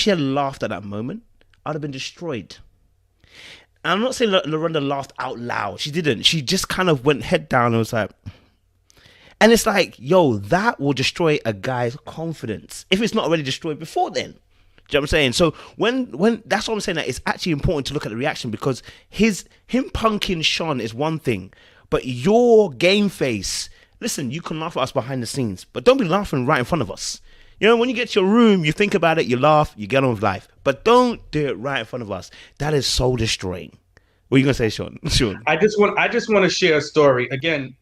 she had laughed at that moment, I'd have been destroyed. And I'm not saying Rhonda laughed out loud. She didn't. She just kind of went head down and was like, and it's like, yo, that will destroy a guy's confidence if it's not already destroyed before then. Do you know what I'm saying? So when that's what I'm saying, that it's actually important to look at the reaction, because him punking Shon is one thing, but your game face, listen, you can laugh at us behind the scenes, but don't be laughing right in front of us. You know, when you get to your room, you think about it, you laugh, you get on with life, but don't do it right in front of us. That is soul destroying. What are you gonna say, Shon? Sean? I just want to share a story. Again,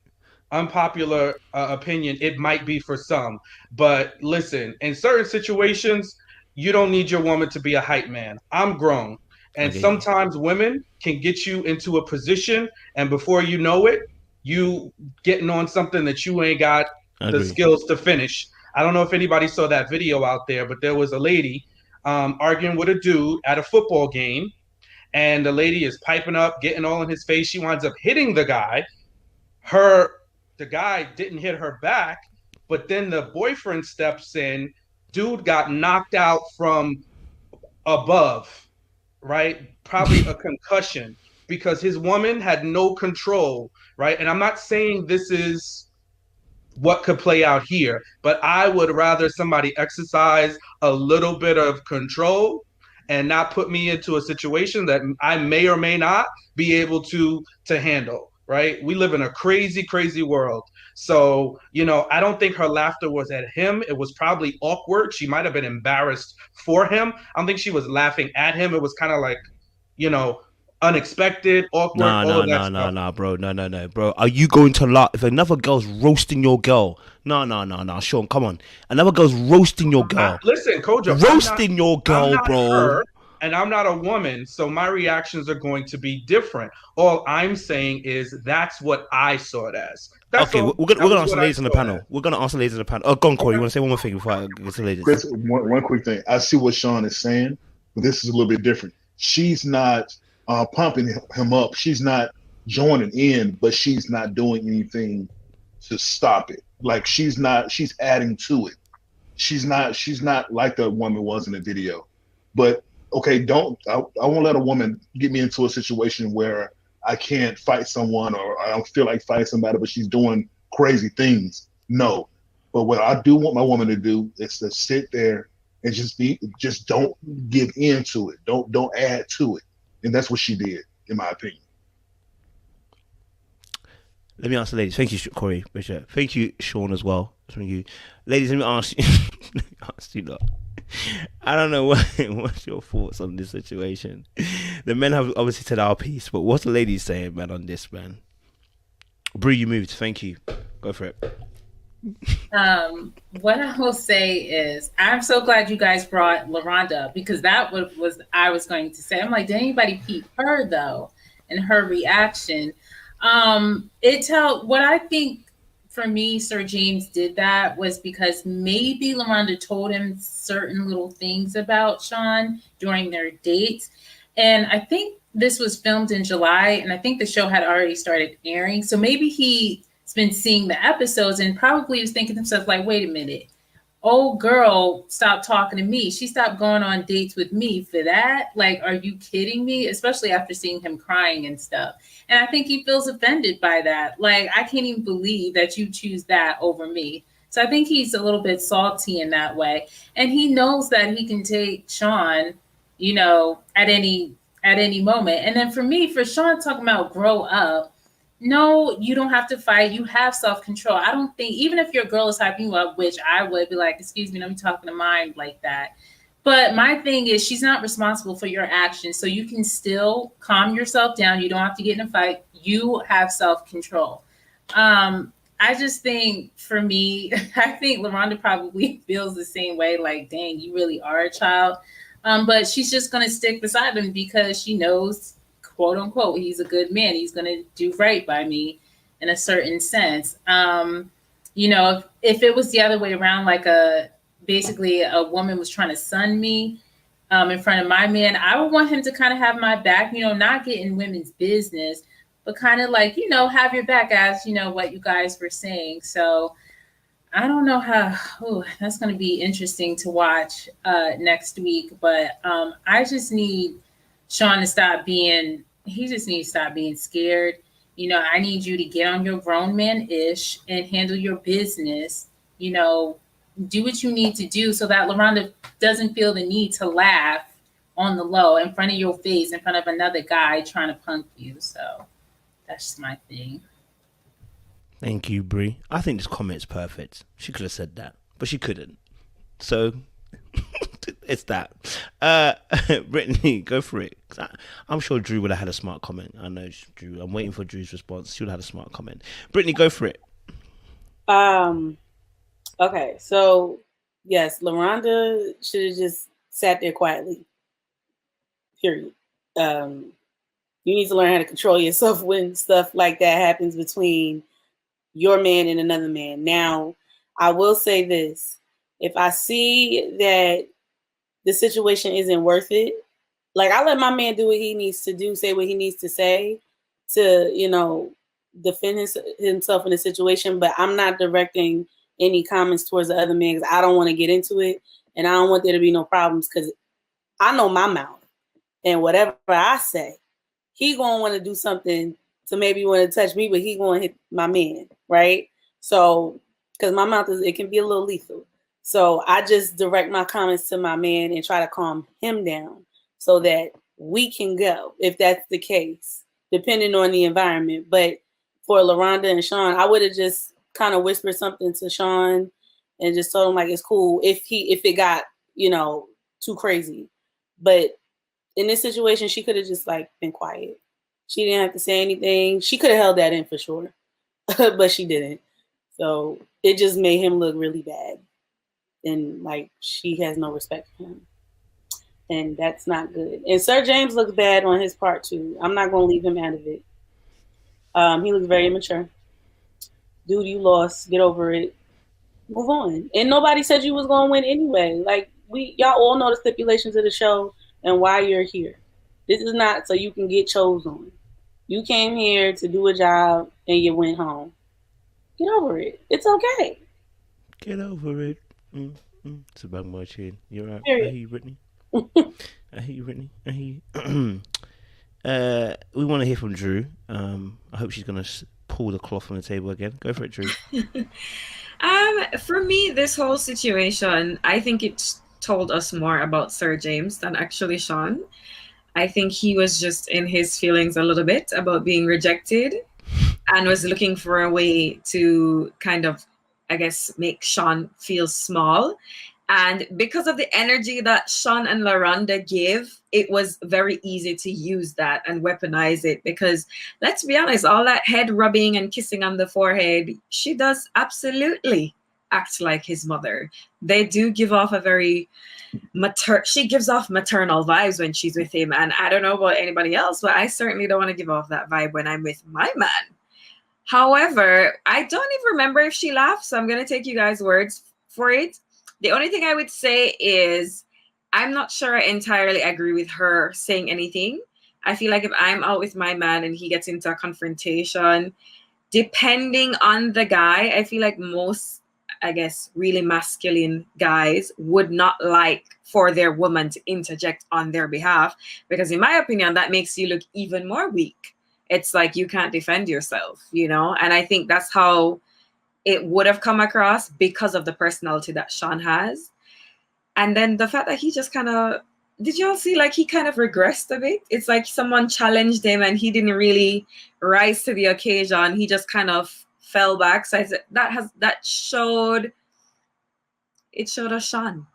unpopular opinion, it might be for some, but listen, in certain situations, you don't need your woman to be a hype man. I'm grown, and Okay, sometimes women can get you into a position, and before you know it, you getting on something that you ain't got I the agree. skills to finish. I don't know if anybody saw that video out there, but there was a lady arguing with a dude at a football game, and the lady is piping up, getting all in his face. She winds up hitting the guy. Her The guy didn't hit her back, but then the boyfriend steps in. Dude got knocked out from above, right? Probably a concussion because his woman had no control, right? And I'm not saying this is what could play out here, but I would rather somebody exercise a little bit of control and not put me into a situation that I may or may not be able to handle. Right? We live in a crazy, crazy world. So, I don't think her laughter was at him. It was probably awkward. She might have been embarrassed for him. I don't think she was laughing at him. It was kind of like, you know, unexpected, awkward, No, all no, of that no, no, stuff. no, bro. No, no, no, bro. Are you going to laugh if another girl's roasting your girl? No, no, no, no, Sean, come on. Another girl's roasting your girl. Listen, Kojo, Roasting your I'm girl, not bro. her, and I'm not a woman, so my reactions are going to be different. All I'm saying is that's what I saw it as. That's Okay, all. we're That gonna was ask the what I ladies in the saw it as. panel. We're gonna ask the ladies in the panel. Oh, go on, Corey. You Okay. want to say one more thing before I get to the ladies? Chris, one quick thing. I see what Shon is saying, but this is a little bit different. She's not pumping him up. She's not joining in, but she's not doing anything to stop it. Like she's adding to it. She's not like the woman was in the video. But okay, I won't let a woman get me into a situation where I can't fight someone or I don't feel like fighting somebody, but she's doing crazy things. No. But what I do want my woman to do is to sit there and just don't give in to it. Don't add to it. And that's what she did, in my opinion. Let me ask the ladies. Thank you, Corey. Richard. Thank you, Sean, as well. Thank you, ladies. Let me ask you. Let me ask you that. I don't know what's your thoughts on this situation. The men have obviously said our piece, but what's the ladies saying, man, on this, man? Bree, you moved. Thank you. Go for it. What I will say is I'm so glad you guys brought LaRonda, because that was I was going to say. I'm like, did anybody peep her though and her reaction? What I think for me, Sir James did that was because maybe LaRonda told him certain little things about Shon during their dates. And I think this was filmed in July, and I think the show had already started airing. So maybe he's been seeing the episodes and probably was thinking to himself, like, wait a minute, old girl stopped talking to me. She stopped going on dates with me for that. Like, are you kidding me? Especially after seeing him crying and stuff. And I think he feels offended by that. Like, I can't even believe that you choose that over me. So I think he's a little bit salty in that way. And he knows that he can take Shon, at any moment. And then for Shon talking about grow up, no, you don't have to fight. You have self-control. I don't think, even if your girl is hyping you up, which I would be like, excuse me, don't be talking to mine like that. But my thing is, she's not responsible for your actions. So you can still calm yourself down. You don't have to get in a fight. You have self-control. I just think, for me, I think LaRonda probably feels the same way. Like, dang, you really are a child. But she's just going to stick beside him because she knows, quote unquote, he's a good man. He's going to do right by me in a certain sense. If it was the other way around, like basically a woman was trying to sun me in front of my man, I would want him to kind of have my back, not get in women's business, but kind of like, have your back, as what you guys were saying. So I don't know how. Oh, that's going to be interesting to watch next week. But I just need Shon to stop being. He just needs to stop being scared. I need you to get on your grown man ish and handle your business. Do what you need to do so that LaRonda doesn't feel the need to laugh on the low in front of your face, in front of another guy trying to punk you. So that's just my thing. Thank you, Brie. I think this comment's perfect. She could have said that, but she couldn't. So it's that. Brittany, go for it. I'm sure Drew would have had a smart comment. I know Drew. I'm waiting for Drew's response. She would have had a smart comment. Brittany, go for it. Okay, so yes, LaRonda should have just sat there quietly. Period. You need to learn how to control yourself when stuff like that happens between your man and another man. Now, I will say this. If I see that the situation isn't worth it, like I let my man do what he needs to do, say what he needs to say to, defend himself in the situation, but I'm not directing any comments towards the other man because I don't want to get into it and I don't want there to be no problems because I know my mouth and whatever I say, he gonna want to do something to maybe want to touch me, but he gonna hit my man, right? So, because my mouth it can be a little lethal. So I just direct my comments to my man and try to calm him down so that we can go, if that's the case, depending on the environment. But for LaRonda and Shon, I would have just kind of whispered something to Shon and just told him like it's cool if it got, too crazy. But in this situation, she could have just like been quiet. She didn't have to say anything. She could have held that in for sure, but she didn't. So it just made him look really bad. And like she has no respect for him. And that's not good. And Sir James looks bad on his part too. I'm not going to leave him out of it. He looks very immature. Dude, you lost. Get over it. Move on. And nobody said you was going to win anyway. Like y'all all know the stipulations of the show and why you're here. This is not so you can get chose on. You came here to do a job and you went home. Get over it. It's okay. Get over it. It's a bad boy tune. You're right. Period. I hear you, Brittany. I hear you, Brittany. I hear you. We want to hear from Drew. I hope she's going to pull the cloth from the table again. Go for it, Drew. For me, this whole situation, I think it's told us more about Sir James than actually Shon. I think he was just in his feelings a little bit about being rejected and was looking for a way to kind of, I guess, make Shon feel small. And because of the energy that Shon and LaRonda give, it was very easy to use that and weaponize it. Because let's be honest, all that head rubbing and kissing on the forehead, she does absolutely act like his mother. They do give off a very she gives off maternal vibes when she's with him. And I don't know about anybody else, but I certainly don't want to give off that vibe when I'm with my man. However, I don't even remember if she laughed, so I'm going to take you guys' words for it. The only thing I would say is I'm not sure I entirely agree with her saying anything. I feel like if I'm out with my man and he gets into a confrontation, depending on the guy, I feel like most, I guess, really masculine guys would not like for their woman to interject on their behalf, because in my opinion, that makes you look even more weak. It's like you can't defend yourself, and I think that's how it would have come across because of the personality that Shon has. And then the fact that he just kind of, did y'all see like he kind of regressed a bit? It's like someone challenged him and he didn't really rise to the occasion. He just kind of fell back. So that showed us Shon.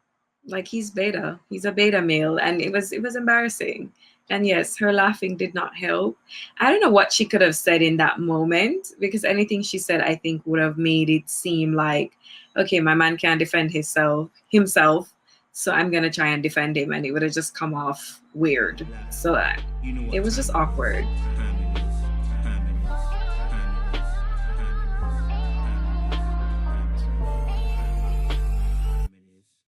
Like he's beta. He's a beta male. And it was embarrassing. And yes, her laughing did not help. I don't know what she could have said in that moment, because anything she said, I think, would have made it seem like, okay, my man can't defend himself, so I'm going to try and defend him. And it would have just come off weird. So it was just awkward.